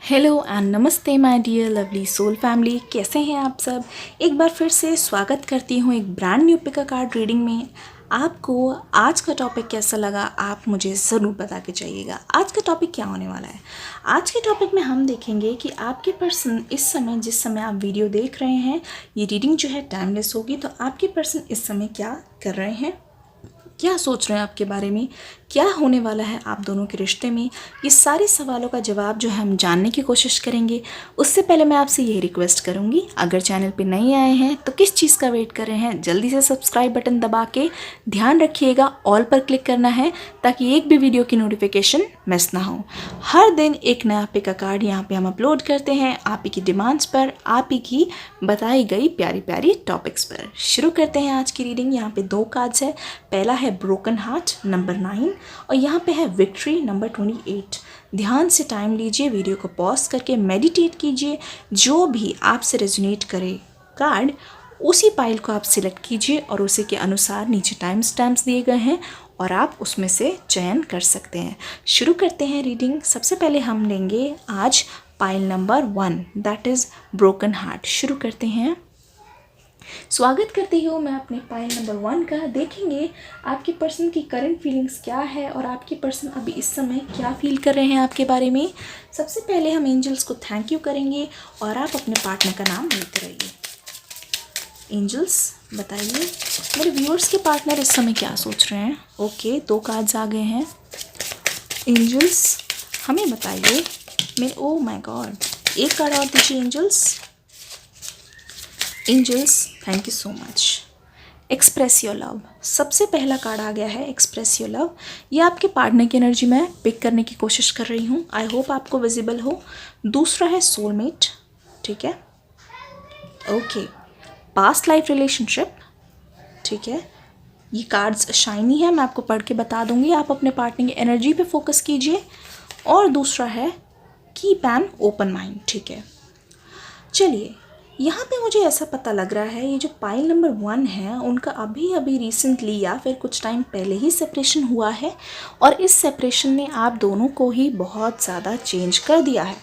Hello and नमस्ते my dear lovely soul family, कैसे हैं आप सब। एक बार फिर से स्वागत करती हूँ एक brand new pick a card reading में। आपको आज का टॉपिक कैसा लगा आप मुझे ज़रूर बता के जाइएगा। आज का टॉपिक क्या होने वाला है। आज के टॉपिक में हम देखेंगे कि आपके पर्सन इस समय, जिस समय आप वीडियो देख रहे हैं, ये रीडिंग जो है टाइमलेस होगी, तो आपके पर्सन इस समय क्या कर रहे हैं, क्या सोच रहे हैं आपके बारे में, क्या होने वाला है आप दोनों के रिश्ते में, ये सारे सवालों का जवाब जो है हम जानने की कोशिश करेंगे। उससे पहले मैं आपसे यही रिक्वेस्ट करूंगी, अगर चैनल पे नए आए हैं तो किस चीज़ का वेट कर रहे हैं, जल्दी से सब्सक्राइब बटन दबा के ध्यान रखिएगा ऑल पर क्लिक करना है, ताकि एक भी वीडियो की नोटिफिकेशन मिस ना हो। हर दिन एक नया पिक अ कार्ड यहाँ पे हम अपलोड करते हैं, आप ही की डिमांड्स पर, आप ही की बताई गई प्यारी प्यारी टॉपिक्स पर। शुरू करते हैं आज की रीडिंग। यहाँ पे 2 कार्ड्स है। पहला है ब्रोकन हार्ट नंबर 9 और यहाँ पे है विक्ट्री नंबर 28। ध्यान से टाइम लीजिए, वीडियो को पॉज करके मेडिटेट कीजिए। जो भी आपसे रेजोनेट करे कार्ड, उसी पाइल को आप सिलेक्ट कीजिए और उसी के अनुसार नीचे टाइम स्टैम्प्स दिए गए हैं और आप उसमें से चयन कर सकते हैं। शुरू करते हैं रीडिंग। सबसे पहले हम लेंगे आज pile number 1, that is broken heart. शुरू करते हैं। स्वागत करती हूँ मैं अपने पाइल नंबर 1 का। देखेंगे आपके पर्सन की करंट फीलिंग्स क्या है और आपके पर्सन अभी इस समय क्या फील कर रहे हैं आपके बारे में। सबसे पहले हम एंजल्स को थैंक यू करेंगे और आप अपने पार्टनर का नाम लेते रहिए। एंजल्स बताइए मेरे व्यूअर्स के पार्टनर इस समय क्या सोच रहे हैं। ओके, 2 कार्ड्स आ गए हैं। एंजल्स हमें बताइए मेरे, ओ माय गॉड, एक कार्ड और दीजिए angels. Angels thank you so much. Express your love, सबसे पहला कार्ड आ गया है एक्सप्रेस योर लव। ये आपके पार्टनर की एनर्जी मैं पिक करने की कोशिश कर रही हूँ, आई होप आपको विजिबल हो। दूसरा है सोलमेट, ठीक है, ओके, पास्ट लाइफ रिलेशनशिप, ठीक है। ये कार्ड्स शाइनी है, मैं आपको पढ़ के बता दूंगी, आप अपने पार्टनर की एनर्जी पे फोकस कीजिए। और दूसरा है कीप एन ओपन माइंड, ठीक है। चलिए, यहाँ पे मुझे ऐसा पता लग रहा है ये जो पाइल नंबर 1 है उनका अभी अभी रिसेंटली या फिर कुछ टाइम पहले ही सेपरेशन हुआ है और इस सेपरेशन ने आप दोनों को ही बहुत ज़्यादा चेंज कर दिया है।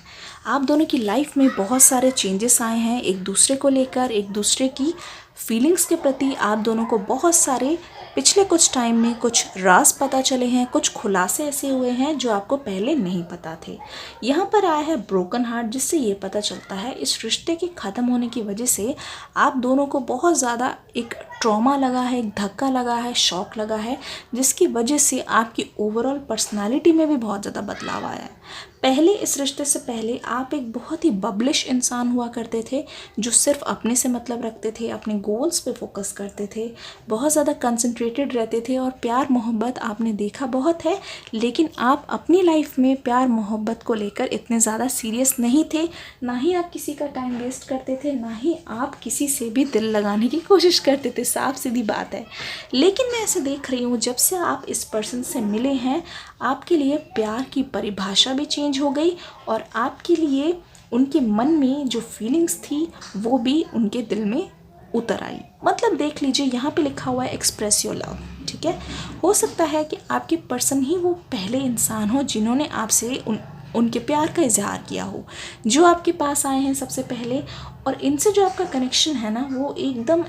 आप दोनों की लाइफ में बहुत सारे चेंजेस आए हैं, एक दूसरे को लेकर, एक दूसरे की फीलिंग्स के प्रति आप दोनों को बहुत सारे पिछले कुछ टाइम में कुछ राज पता चले हैं, कुछ खुलासे ऐसे हुए हैं जो आपको पहले नहीं पता थे। यहाँ पर आया है ब्रोकन हार्ट, जिससे ये पता चलता है इस रिश्ते के ख़त्म होने की वजह से आप दोनों को बहुत ज़्यादा एक ट्रॉमा लगा है, एक धक्का लगा है, शॉक लगा है, जिसकी वजह से आपकी ओवरऑल पर्सनालिटी में भी बहुत ज़्यादा बदलाव आया है। पहले, इस रिश्ते से पहले आप एक बहुत ही बबलिश इंसान हुआ करते थे, जो सिर्फ अपने से मतलब रखते थे, अपने गोल्स पे फोकस करते थे, बहुत ज़्यादा कंसंट्रेटेड रहते थे और प्यार मोहब्बत आपने देखा बहुत है, लेकिन आप अपनी लाइफ में प्यार मोहब्बत को लेकर इतने ज़्यादा सीरियस नहीं थे। ना ही आप किसी का टाइम वेस्ट करते थे, ना ही आप किसी से भी दिल लगाने की कोशिश करते थे, साफ सीधी बात है। लेकिन मैं ऐसे देख रही हूँ, जब से आप इस पर्सन से मिले हैं, आपके लिए प्यार की परिभाषा भी चेंज हो गई और आपके लिए उनके मन में जो फीलिंग्स थी वो भी उनके दिल में उतर आई। मतलब देख लीजिए, यहाँ पे लिखा हुआ है एक्सप्रेस योर लव, ठीक है। हो सकता है कि आपके पर्सन ही वो पहले इंसान हो जिन्होंने आपसे उनके प्यार का इजहार किया हो, जो आपके पास आए हैं सबसे पहले। और इनसे जो आपका कनेक्शन है ना, वो एकदम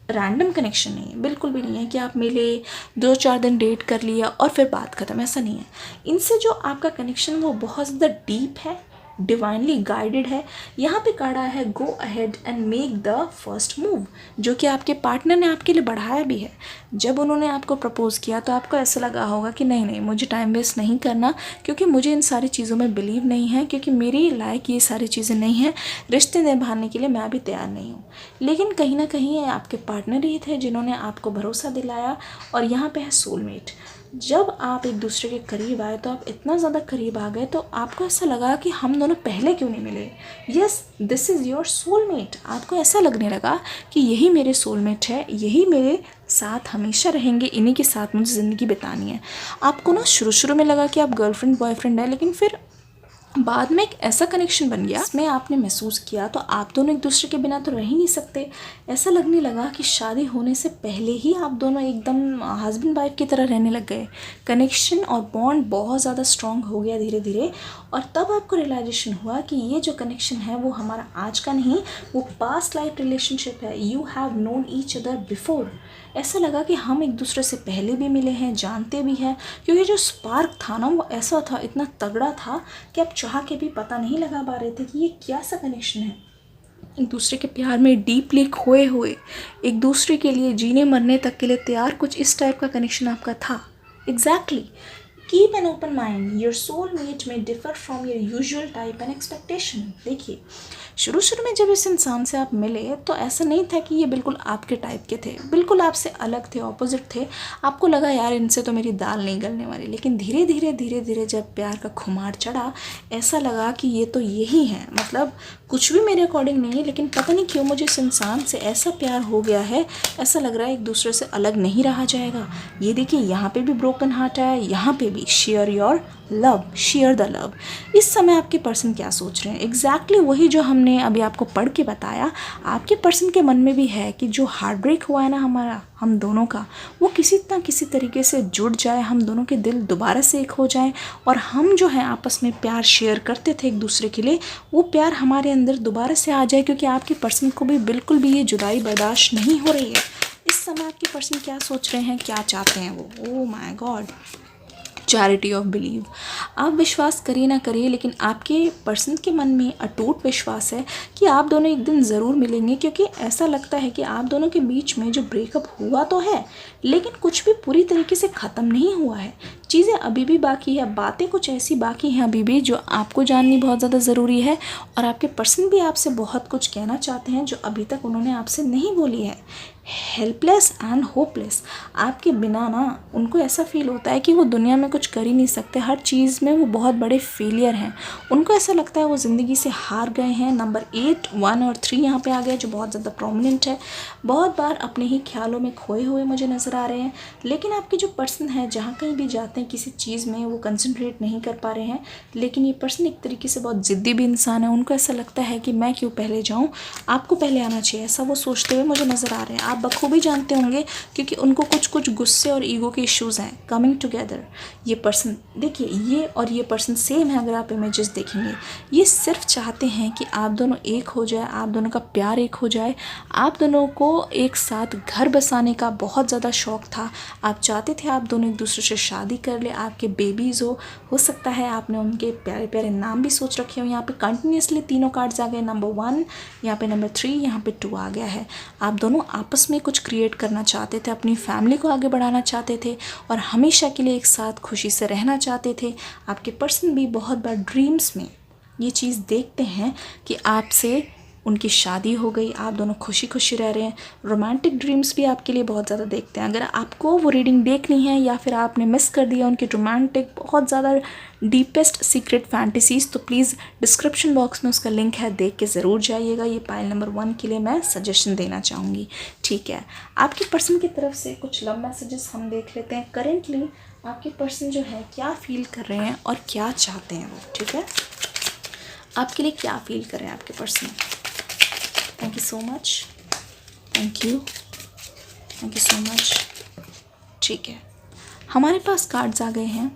रैंडम कनेक्शन नहीं है, बिल्कुल भी नहीं है कि आप मिले, 2-4 दिन डेट कर लिया और फिर बात ख़त्म, ऐसा नहीं है। इनसे जो आपका कनेक्शन वो बहुत ज़्यादा डीप है, डिवाइनली गाइडेड है। यहाँ पे कार्ड आया है go ahead and make the first move, जो कि आपके पार्टनर ने आपके लिए बढ़ाया भी है। जब उन्होंने आपको प्रपोज़ किया तो आपको ऐसा लगा होगा कि नहीं नहीं, मुझे टाइम वेस्ट नहीं करना, क्योंकि मुझे इन सारी चीज़ों में बिलीव नहीं है, क्योंकि मेरी लायक ये सारी चीज़ें नहीं हैं, रिश्ते निभाने के लिए मैं अभी तैयार नहीं हूँ। लेकिन कहीं ना कहीं ये आपके पार्टनर ही थे जिन्होंने आपको भरोसा दिलाया। और यहाँ पे है सोलमेट। जब आप एक दूसरे के करीब आए तो आप इतना ज़्यादा करीब आ गए तो आपको ऐसा लगा कि हम दोनों पहले क्यों नहीं मिले। Yes, this is your soulmate. आपको ऐसा लगने लगा कि यही मेरे सोलमेट है, यही मेरे साथ हमेशा रहेंगे, इन्हीं के साथ मुझे ज़िंदगी बितानी है। आपको ना शुरू शुरू में लगा कि आप गर्लफ्रेंड बॉयफ्रेंड है, लेकिन फिर बाद में एक ऐसा कनेक्शन बन गया इसमें आपने महसूस किया तो आप दोनों एक दूसरे के बिना तो रह ही नहीं सकते। ऐसा लगने लगा कि शादी होने से पहले ही आप दोनों एकदम हस्बैंड वाइफ की तरह रहने लग गए। कनेक्शन और बॉन्ड बहुत ज़्यादा स्ट्रॉन्ग हो गया धीरे धीरे, और तब आपको रियलाइजेशन हुआ कि ये जो कनेक्शन है वो हमारा आज का नहीं, वो पास्ट लाइफ रिलेशनशिप है। You have known each other before. ऐसा लगा कि हम एक दूसरे से पहले भी मिले हैं, जानते भी हैं, क्योंकि जो स्पार्क था ना वो ऐसा था, इतना तगड़ा था कि आप चाह के भी पता नहीं लगा पा रहे थे कि ये क्या सा कनेक्शन है। एक दूसरे के प्यार में डीपली खोए हुए, एक दूसरे के लिए जीने मरने तक के लिए तैयार, कुछ इस टाइप का कनेक्शन आपका था। Exactly. Keep an open mind, your soulmate may differ from your usual type and expectation. देखिए, शुरू शुरू में जब इस इंसान से आप मिले तो ऐसा नहीं था कि ये बिल्कुल आपके टाइप के थे, बिल्कुल आपसे अलग थे, ऑपोजिट थे। आपको लगा यार इनसे तो मेरी दाल नहीं गलने वाली, लेकिन धीरे धीरे जब प्यार का खुमार चढ़ा, ऐसा लगा कि ये तो यही है। मतलब कुछ भी मेरे अकॉर्डिंग नहीं है, लेकिन पता नहीं क्यों मुझे इस इंसान से ऐसा प्यार हो गया है, ऐसा लग रहा है एक दूसरे से अलग नहीं रहा जाएगा। ये देखिए, यहाँ पे भी ब्रोकन हार्ट है, यहाँ पे भी। Share your love, share the love. इस समय आपके पर्सन क्या सोच रहे हैं? एग्जैक्टली वही जो हमने अभी आपको पढ़ के बताया। आपके पर्सन के मन में भी है कि जो हार्ट ब्रेक हुआ है ना हमारा, हम दोनों का, वो किसी ना किसी तरीके से जुड़ जाए, हम दोनों के दिल दोबारा से एक हो जाएं, और हम जो है आपस में प्यार शेयर करते थे एक दूसरे के लिए, वो प्यार हमारे अंदर दोबारा से आ जाए, क्योंकि आपके पर्सन को भी बिल्कुल भी ये जुदाई बर्दाश्त नहीं हो रही है। इस समय आपके पर्सन क्या सोच रहे हैं, क्या चाहते हैं वो? ओह my God, charity of believe. आप विश्वास करिए ना करिए, लेकिन आपके पर्सन के मन में अटूट विश्वास है कि आप दोनों एक दिन ज़रूर मिलेंगे, क्योंकि ऐसा लगता है कि आप दोनों के बीच में जो ब्रेकअप हुआ तो है, लेकिन कुछ भी पूरी तरीके से ख़त्म नहीं हुआ है। चीज़ें अभी भी बाकी है, बातें कुछ ऐसी बाकी हैं अभी भी जो आपको जाननी बहुत ज़्यादा ज़रूरी है, और आपके पर्सन भी आपसे बहुत कुछ कहना चाहते हैं जो अभी तक उन्होंने आपसे नहीं बोली है। हेल्पलेस एंड होपलेस, आपके बिना ना उनको ऐसा फील होता है कि वो दुनिया में कुछ कर ही नहीं सकते, हर चीज़ में वो बहुत बड़े फेलियर हैं। उनको ऐसा लगता है वो ज़िंदगी से हार गए हैं। नंबर 8, 1 और 3 यहाँ पे आ गए, जो बहुत ज़्यादा प्रोमिनेंट है। बहुत बार अपने ही ख्यालों में खोए हुए मुझे नज़र आ रहे हैं। लेकिन आपके जो पर्सन है, जहाँ कहीं भी जाते हैं किसी चीज़ में वो कंसंट्रेट नहीं कर पा रहे हैं। लेकिन ये पर्सन एक तरीके से बहुत ज़िद्दी भी इंसान है। उनको ऐसा लगता है कि मैं क्यों पहले जाऊँ, आपको पहले आना चाहिए, ऐसा वो सोचते हुए मुझे नज़र आ रहे हैं। आप बखूबी जानते होंगे, क्योंकि उनको कुछ गुस्से और ईगो के इश्यूज़ हैं। कमिंग टुगेदर, ये पर्सन देखिए, ये और ये पर्सन सेम है। अगर आप इमेजेस देखेंगे, ये सिर्फ चाहते हैं कि आप दोनों एक हो जाए, आप दोनों का प्यार एक हो जाए। आप दोनों को एक साथ घर बसाने का बहुत ज़्यादा शौक़ था। आप चाहते थे आप दोनों एक दूसरे से शादी कर ले, आपके बेबीज़ हो सकता है आपने उनके प्यारे प्यारे नाम भी सोच रखे हो। यहाँ पे कंटिन्यूसली तीनों कार्ड्स आ गए, नंबर 1, यहाँ पे नंबर 3, यहाँ पे 2 आ गया है। आप दोनों आपस में कुछ क्रिएट करना चाहते थे, अपनी फैमिली को आगे बढ़ाना चाहते थे, और हमेशा के लिए एक साथ खुशी से रहना चाहते थे। आपके पर्सन भी बहुत बार ड्रीम्स में ये चीज़ देखते हैं कि आपसे उनकी शादी हो गई, आप दोनों खुशी खुशी रह रहे हैं। रोमांटिक ड्रीम्स भी आपके लिए बहुत ज़्यादा देखते हैं। अगर आपको वो रीडिंग देखनी है, या फिर आपने मिस कर दिया उनकी रोमांटिक बहुत ज़्यादा डीपेस्ट सीक्रेट फैंटेसीज़, तो प्लीज़ डिस्क्रिप्शन बॉक्स में उसका लिंक है, देख के ज़रूर जाइएगा। ये पाइल नंबर 1 के लिए मैं सजेशन देना चाहूँगी। ठीक है, आपके पर्सन की तरफ से कुछ लव मैसेजेस हम देख लेते हैं। करेंटली आपके पर्सन जो है क्या फील कर रहे हैं और क्या चाहते हैं वो। ठीक है, आपके लिए क्या फील कर रहे हैं आपके person. Thank you so much, thank you so much. ठीक है, हमारे पास कार्ड्स आ गए हैं।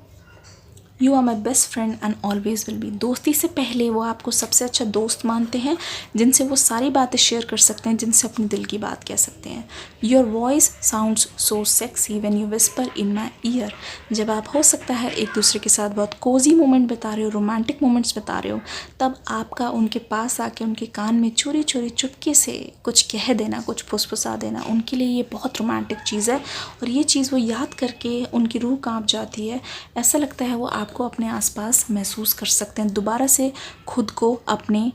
You are my best friend and always will be. दोस्ती से पहले वो आपको सबसे अच्छा दोस्त मानते हैं, जिनसे वो सारी बातें शेयर कर सकते हैं, जिनसे अपने दिल की बात कह सकते हैं। Your voice sounds so sexy when you whisper in my year. जब आप हो सकता है एक दूसरे के साथ बहुत कोजी मोमेंट बता रहे हो, रोमांटिक मोमेंट्स बता रहे हो, तब आपका उनके पास आके उनके कान में चोरी चोरी चुपके से कुछ कह देना, कुछ फुसफुसा देना, उनके लिए ये बहुत रोमांटिक चीज़ है। और ये चीज़ वो याद करके उनकी रूह कांप जाती है। ऐसा लगता है वो आपको अपने आसपास महसूस कर सकते हैं, दोबारा से खुद को, अपने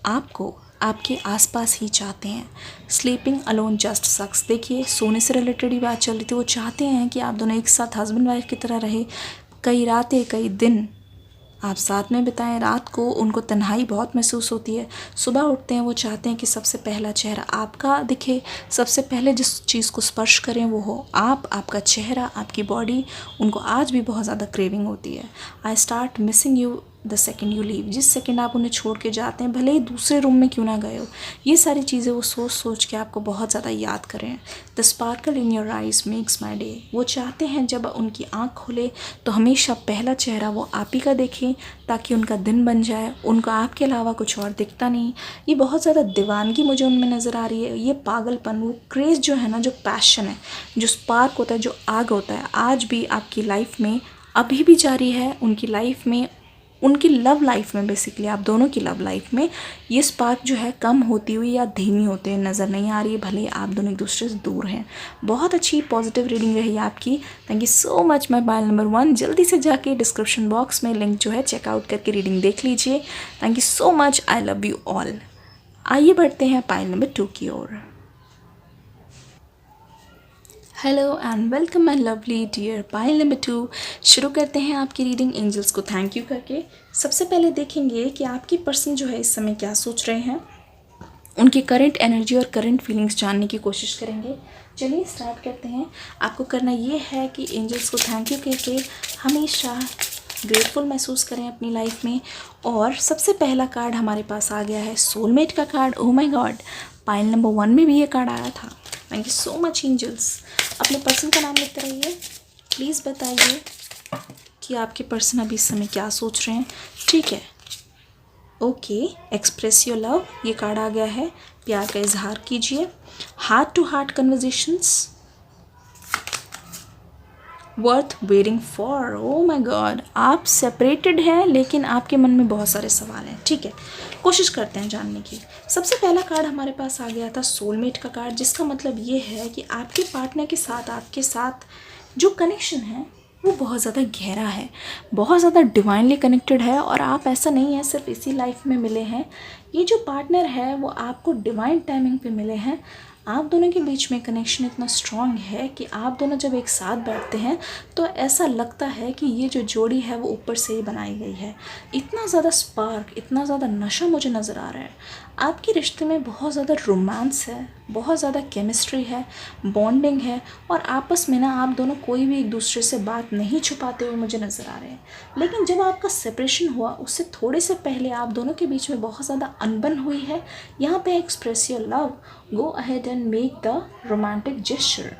आप को आपके आसपास ही चाहते हैं। स्लीपिंग अलोन जस्ट सक्स। देखिए, सोने से रिलेटेड ही बात चल रही थी। वो चाहते हैं कि आप दोनों एक साथ हस्बैंड वाइफ की तरह रहे, कई रातें कई दिन आप साथ में बिताएं। रात को उनको तन्हाई बहुत महसूस होती है, सुबह उठते हैं वो चाहते हैं कि सबसे पहला चेहरा आपका दिखे, सबसे पहले जिस चीज़ को स्पर्श करें वो हो आप, आपका चेहरा, आपकी बॉडी। उनको आज भी बहुत ज़्यादा क्रेविंग होती है। I start missing you the second you leave, जिस सेकेंड आप उन्हें छोड़ के जाते हैं, भले ही दूसरे रूम में क्यों ना गए हो, ये सारी चीज़ें वो सोच सोच के आपको बहुत ज़्यादा याद करें। The sparkle in your eyes makes my day, वो चाहते हैं जब उनकी आँख खोले तो हमेशा पहला चेहरा वो आप ही का देखें ताकि उनका दिन बन जाए, उनको आपके अलावा कुछ और दिखता नहीं। ये बहुत ज़्यादा दीवानगी मुझे उनमें नज़र आ रही है, ये पागलपन, वो क्रेज़ जो है ना, जो पैशन है, जो स्पार्क होता है, जो आग होता है, आज भी आपकी लाइफ में अभी भी जारी है। उनकी लाइफ में, उनकी लव लाइफ में, बेसिकली आप दोनों की लव लाइफ में ये स्पार्क जो है कम होती हुई या धीमी होते हुए नज़र नहीं आ रही है, भले आप दोनों एक दूसरे से दूर हैं। बहुत अच्छी पॉजिटिव रीडिंग रही आपकी। Thank you so much my Payal number 1। जल्दी से जाके डिस्क्रिप्शन बॉक्स में लिंक जो है चेकआउट करके रीडिंग देख लीजिए। Thank you so much, I love you all. आइए बढ़ते हैं पायल नंबर 2 की ओर। Hello and welcome my lovely dear pile number 2। शुरू करते हैं आपकी रीडिंग एंजल्स को थैंक यू करके। सबसे पहले देखेंगे कि आपकी पर्सन जो है इस समय क्या सोच रहे हैं, उनकी करंट एनर्जी और करंट फीलिंग्स जानने की कोशिश करेंगे। चलिए स्टार्ट करते हैं। आपको करना ये है कि एंजल्स को थैंक यू करके हमेशा ग्रेटफुल महसूस करें अपनी लाइफ में। और सबसे पहला कार्ड हमारे पास आ गया है सोलमेट का card. Oh my god, Payal number 1 में भी ये कार्ड आया था। Thank you so much angels. अपने पर्सन का नाम लिखते रहिए। प्लीज़ बताइए कि आपके पर्सन अभी इस समय क्या सोच रहे हैं। ठीक है, ओके, एक्सप्रेस योर लव, ये कार्ड आ गया है। प्यार का इजहार कीजिए। Heart to heart conversations, worth waiting for. Oh my god, आप सेपरेटेड हैं लेकिन आपके मन में बहुत सारे सवाल हैं। ठीक है, कोशिश करते हैं जानने की। सबसे पहला कार्ड हमारे पास आ गया था सोलमेट का कार्ड, जिसका मतलब ये है कि आपके पार्टनर के साथ आपके साथ जो कनेक्शन है वो बहुत ज़्यादा गहरा है, बहुत ज़्यादा डिवाइनली कनेक्टेड है। और आप ऐसा नहीं है सिर्फ इसी लाइफ में मिले हैं, ये जो पार्टनर है वो आपको डिवाइन टाइमिंग पे मिले हैं। आप दोनों के बीच में कनेक्शन इतना स्ट्रॉन्ग है कि आप दोनों जब एक साथ बैठते हैं तो ऐसा लगता है कि ये जो जोड़ी है वो ऊपर से ही बनाई गई है। इतना ज़्यादा स्पार्क, इतना ज़्यादा नशा मुझे नज़र आ रहा है। आपके रिश्ते में बहुत ज़्यादा रोमांस है, बहुत ज़्यादा केमिस्ट्री है, बॉन्डिंग है। और आपस में ना आप दोनों कोई भी एक दूसरे से बात नहीं छुपाते हुए मुझे नज़र आ रहे हैं। लेकिन जब आपका सेपरेशन हुआ उससे थोड़े से पहले आप दोनों के बीच में बहुत ज़्यादा अनबन हुई है। यहाँ पे express your love, go ahead and make the romantic gesture.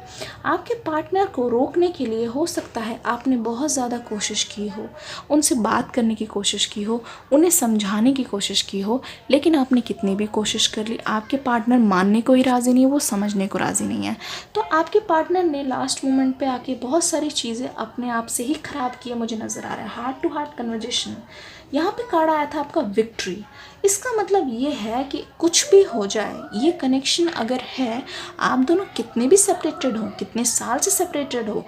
आपके पार्टनर को रोकने के लिए हो सकता है आपने बहुत ज़्यादा कोशिश की हो, उनसे बात करने की कोशिश की हो, उन्हें समझाने की कोशिश की हो, लेकिन आपने कितनी भी कोशिश कर ली, आपके पार्टनर मानने को ही राज़ी नहीं, वो समझने को राज़ी नहीं है। तो आपके पार्टनर ने लास्ट मोमेंट पे आके बहुत सारी चीज़ें अपने आप से ही ख़राब किए मुझे नज़र आ रहा है। हार्ट टू हार्ट कन्वर्जेशन, यहाँ पे कार्ड आया था आपका विक्ट्री। इसका मतलब ये है कि कुछ भी हो जाए, ये कनेक्शन अगर है, आप दोनों कितने भी सेपरेटेड हो, कितने साल से सेपरेटेड हो,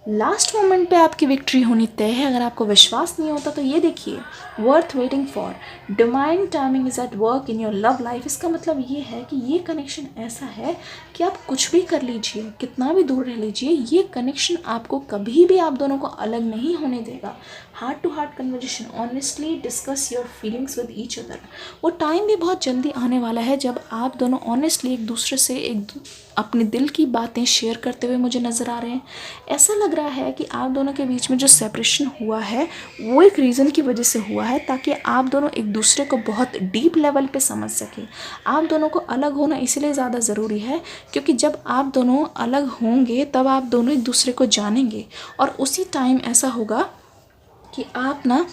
लास्ट मोमेंट पे आपकी विक्ट्री होनी तय है। अगर आपको विश्वास नहीं होता तो ये देखिए, worth waiting for, divine timing is at work in your love life. इसका मतलब ये है कि ये कनेक्शन ऐसा है कि आप कुछ भी कर लीजिए, कितना भी दूर रह लीजिए, ये कनेक्शन आपको कभी भी आप दोनों को अलग नहीं होने देगा। Heart to heart conversation, honestly discuss your feelings with each other. वो टाइम भी बहुत जल्दी आने वाला है जब आप दोनों ऑनेस्टली एक दूसरे से अपने दिल की बातें शेयर करते हुए मुझे नज़र आ रहे हैं। ऐसा लग रहा है कि आप दोनों के बीच में जो सेपरेशन हुआ है वो एक रीज़न की वजह से हुआ है, ताकि आप दोनों एक दूसरे को बहुत डीप लेवल पे समझ सकें। आप दोनों को अलग होना इसलिए ज़्यादा ज़रूरी है क्योंकि जब आप दोनों अलग होंगे तब आप दोनों एक दूसरे को जानेंगे, और उसी टाइम ऐसा होगा कि आप ना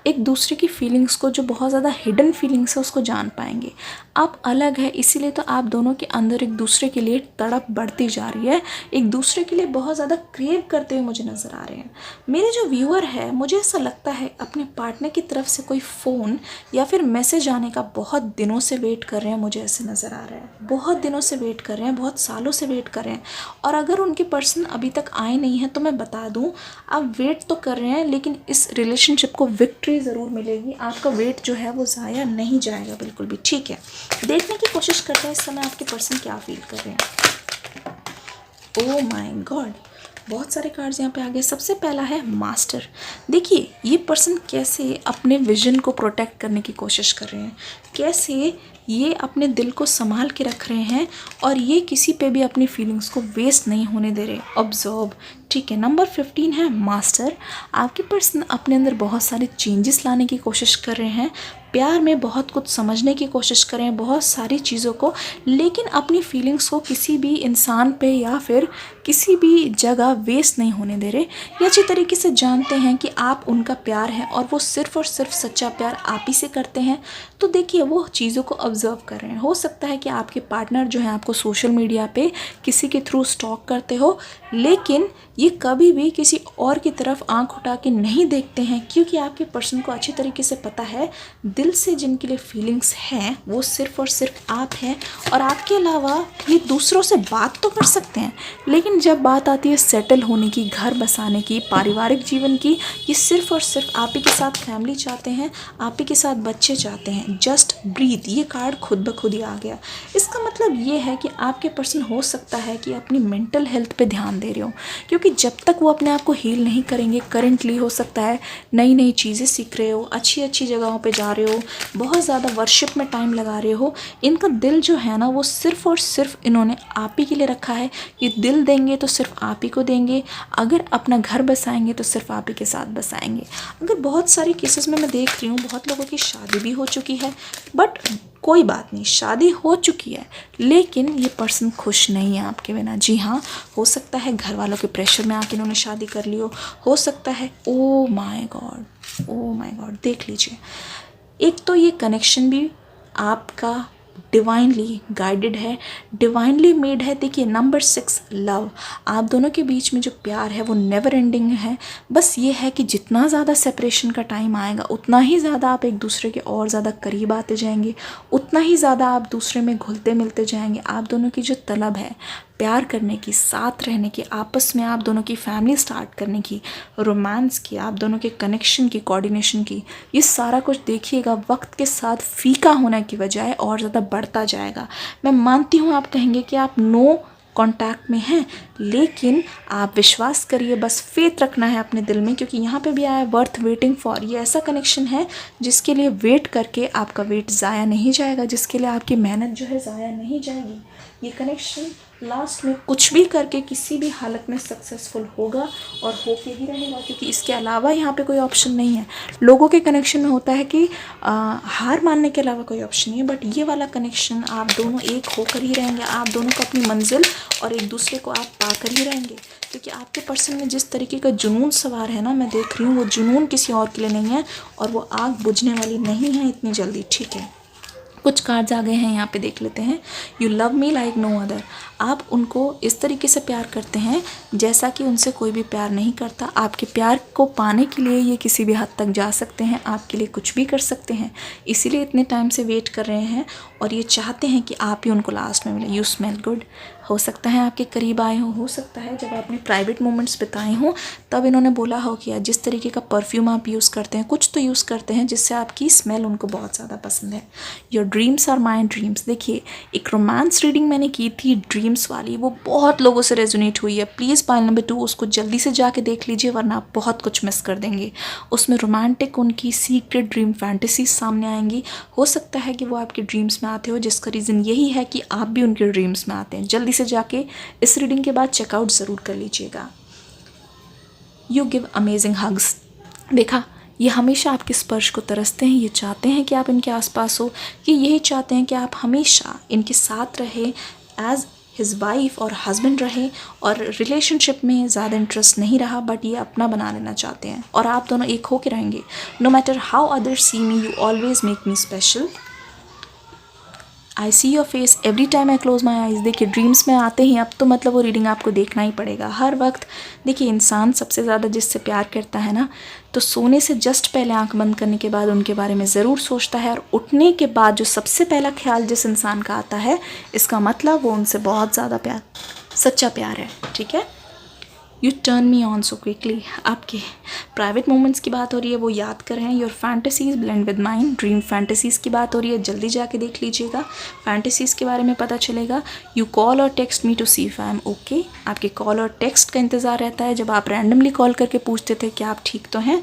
एक दूसरे की फीलिंग्स को, जो बहुत ज़्यादा हिडन फीलिंग्स है, उसको जान पाएंगे। आप अलग है इसीलिए तो आप दोनों के अंदर एक दूसरे के लिए तड़प बढ़ती जा रही है, एक दूसरे के लिए बहुत ज़्यादा क्रेव करते हुए मुझे नज़र आ रहे हैं। मेरे जो व्यूअर है, मुझे ऐसा लगता है अपने पार्टनर की तरफ से कोई फ़ोन या फिर मैसेज आने का बहुत दिनों से वेट कर रहे हैं, मुझे ऐसे नज़र आ रहा है। बहुत दिनों से वेट कर रहे हैं, बहुत सालों से वेट कर रहे हैं। और अगर उनके पर्सन अभी तक आए नहीं हैं तो मैं बता दूँ, आप वेट तो कर रहे हैं लेकिन इस रिलेशनशिप को विक्ट्री ज़रूर मिलेगी। आपका वेट जो है वो ज़ाया नहीं जाएगा बिल्कुल भी। ठीक है, देखने की कोशिश करते हैं इस समय आपके पर्सन क्या फील कर रहे हैं। ओह माय गॉड, बहुत सारे कार्ड्स यहाँ पे आ गए। सबसे पहला है मास्टर। देखिए ये पर्सन कैसे अपने विजन को प्रोटेक्ट करने की कोशिश कर रहे हैं, कैसे ये अपने दिल को संभाल के रख रहे हैं और ये किसी पे भी अपनी फीलिंग्स को वेस्ट नहीं होने दे रहे। ऑब्जर्व, ठीक है। नंबर 15 है मास्टर। आपके पर्सन अपने अंदर बहुत सारे चेंजेस लाने की कोशिश कर रहे हैं, प्यार में बहुत कुछ समझने की कोशिश कर रहे हैं, बहुत सारी चीज़ों को, लेकिन अपनी फीलिंग्स को किसी भी इंसान पे या फिर किसी भी जगह वेस्ट नहीं होने दे रहे। ये अच्छी तरीके से जानते हैं कि आप उनका प्यार है और वो सिर्फ़ और सिर्फ सच्चा प्यार आप ही से करते हैं। तो देखिए वो चीज़ों को ऑब्जर्व कर रहे हैं। हो सकता है कि आपके पार्टनर जो है आपको सोशल मीडिया पे किसी के थ्रू स्टॉक करते हो, लेकिन ये कभी भी किसी और की तरफ आंख उठा के नहीं देखते हैं, क्योंकि आपके पर्सन को अच्छी तरीके से पता है दिल से जिनके लिए फीलिंग्स हैं वो सिर्फ़ और सिर्फ आप हैं। और आपके अलावा ये दूसरों से बात तो कर सकते हैं, लेकिन जब बात आती है सेटल होने की, घर बसाने की, पारिवारिक जीवन की, ये सिर्फ़ और सिर्फ आप ही के साथ फैमिली चाहते हैं, आप ही के साथ बच्चे चाहते हैं। जस्ट ब्रीथ, ये कार्ड खुद ब खुद ही आ गया। इसका मतलब ये है कि आपके पर्सन हो सकता है कि अपनी मेंटल हेल्थ पे ध्यान दे रहे हो, क्योंकि जब तक वो अपने आप को हील नहीं करेंगे, करंटली हो सकता है नई नई चीज़ें सीख रहे हो, अच्छी अच्छी जगहों पे जा रहे हो, बहुत ज़्यादा वर्शिप में टाइम लगा रहे हो, इनका दिल जो है ना वो सिर्फ़ और सिर्फ इन्होंने आप ही के लिए रखा है। ये दिल देंगे तो सिर्फ आप ही को देंगे, अगर अपना घर बसाएंगे तो सिर्फ आप ही के साथ बसाएंगे। अगर बहुत सारे केसेस में मैं देख रही हूँ बहुत लोगों की शादी भी हो चुकी है, बट कोई बात नहीं, शादी हो चुकी है, लेकिन ये पर्सन खुश नहीं है आपके बिना। जी हाँ, हो सकता है घर वालों के प्रेशर में आके इन्होंने शादी कर ली हो सकता है। ओ my God, O my God, देख लीजिए, एक तो ये कनेक्शन भी आपका डिवाइनली गाइडेड है, डिवाइनली मेड है। देखिए नंबर 6 लव, आप दोनों के बीच में जो प्यार है वो नेवर एंडिंग है। बस ये है कि जितना ज़्यादा सेपरेशन का टाइम आएगा उतना ही ज़्यादा आप एक दूसरे के और ज़्यादा करीब आते जाएंगे, उतना ही ज़्यादा आप दूसरे में घुलते मिलते जाएंगे। आप दोनों की जो तलब है प्यार करने की, साथ रहने की, आपस में आप दोनों की फैमिली स्टार्ट करने की, रोमांस की, आप दोनों के कनेक्शन की, कोऑर्डिनेशन की, ये सारा कुछ देखिएगा वक्त के साथ फीका होने की बजाय और ज़्यादा बढ़ता जाएगा। मैं मानती हूँ आप कहेंगे कि आप नो कांटेक्ट में हैं, लेकिन आप विश्वास करिए, बस फेथ रखना है अपने दिल में, क्योंकि यहाँ पे भी आया वर्थ वेटिंग फॉर। ये ऐसा कनेक्शन है जिसके लिए वेट करके आपका वेट ज़ाया नहीं जाएगा, जिसके लिए आपकी मेहनत जो है ज़ाया नहीं जाएगी। ये कनेक्शन लास्ट में कुछ भी करके किसी भी हालत में सक्सेसफुल होगा और होके ही रहेगा, क्योंकि इसके अलावा यहाँ पे कोई ऑप्शन नहीं है। लोगों के कनेक्शन में होता है कि हार मानने के अलावा कोई ऑप्शन नहीं है, बट ये वाला कनेक्शन आप दोनों एक होकर ही रहेंगे, आप दोनों को अपनी मंजिल और एक दूसरे को आप पाकर ही रहेंगे। क्योंकि आपके पर्सन में जिस तरीके का जुनून सवार है ना, मैं देख रही हूँ वो जुनून किसी और के लिए नहीं है और वो आग बुझने वाली नहीं है इतनी जल्दी। ठीक है, कुछ कार्ड्स आ गए हैं यहाँ पे, देख लेते हैं। You love me like no other, आप उनको इस तरीके से प्यार करते हैं जैसा कि उनसे कोई भी प्यार नहीं करता। आपके प्यार को पाने के लिए ये किसी भी हद तक जा सकते हैं, आपके लिए कुछ भी कर सकते हैं, इसीलिए इतने टाइम से वेट कर रहे हैं और ये चाहते हैं कि आप ही उनको लास्ट में मिले। यू स्मेल गुड, हो सकता है आपके करीब आए हो सकता है जब आपने प्राइवेट मोमेंट्स बिताए हों तब इन्होंने बोला हो कि जिस तरीके का परफ्यूम आप यूज़ करते हैं, कुछ तो यूज़ करते हैं जिससे आपकी स्मेल उनको बहुत ज़्यादा पसंद है। Your dreams are my dreams, देखिए एक रोमांस रीडिंग मैंने की थी ड्रीम्स वाली, वो बहुत लोगों से रेजोनेट हुई है। प्लीज़ पाइल नंबर 2 उसको जल्दी से जाके देख लीजिए, वरना आप बहुत कुछ मिस कर देंगे। उसमें रोमांटिक उनकी सीक्रेट ड्रीम फैंटेसीज सामने आएंगी। हो सकता है कि वो आपके ड्रीम्स में आते हो, जिसका रीज़न यही है कि आप भी उनके ड्रीम्स में आते हैं। जल्दी से जाके इस रीडिंग के बाद चेकआउट ज़रूर कर लीजिएगा। यू गिव अमेजिंग हग्स, देखा ये हमेशा आपके स्पर्श को तरसते हैं, ये चाहते हैं कि आप इनके आसपास हो, ये यही चाहते हैं कि आप हमेशा इनके साथ रहे, एज हिज वाइफ और हस्बैंड रहे, और रिलेशनशिप में ज़्यादा इंटरेस्ट नहीं रहा, बट ये अपना बना लेना चाहते हैं और आप दोनों एक होकर रहेंगे। No matter how others see me, you always make me special. I see your face every time I close my eyes, देखिए ड्रीम्स में आते ही अब तो मतलब वो रीडिंग आपको देखना ही पड़ेगा हर वक्त। देखिए इंसान सबसे ज़्यादा जिससे प्यार करता है ना, तो सोने से जस्ट पहले आंख बंद करने के बाद उनके बारे में ज़रूर सोचता है, और उठने के बाद जो सबसे पहला ख्याल जिस इंसान का आता है, इसका मतलब वो उनसे बहुत ज़्यादा प्यार, सच्चा प्यार है। ठीक है, U turn me on so quickly, आपके प्राइवेट मोमेंट्स की बात हो रही है, वो याद कर रहे हैं। Your fantasies blend with mind, dream fantasies की बात हो रही है, जल्दी जाके देख लीजिएगा, फैंटेसीज़ के बारे में पता चलेगा। यू कॉल और text me to see if I am okay, आपके कॉल और टेक्स्ट का इंतज़ार रहता है जब आप रैंडमली कॉल करके पूछते थे कि आप ठीक तो हैं।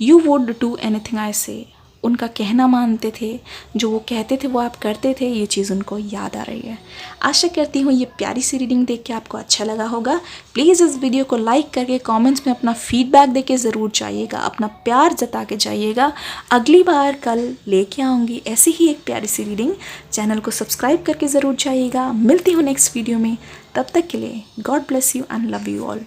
You would do anything I से, उनका कहना मानते थे, जो वो कहते थे वो आप करते थे, ये चीज़ उनको याद आ रही है। आशा करती हूँ ये प्यारी सी रीडिंग देख के आपको अच्छा लगा होगा। प्लीज़ इस वीडियो को लाइक करके कमेंट्स में अपना फीडबैक दे के ज़रूर जाइएगा, अपना प्यार जता के जाइएगा। अगली बार कल लेके आऊँगी ऐसी ही एक प्यारी सी रीडिंग। चैनल को सब्सक्राइब करके ज़रूर जाइएगा। मिलती हूँ नेक्स्ट वीडियो में, तब तक के लिए God bless you and love you all.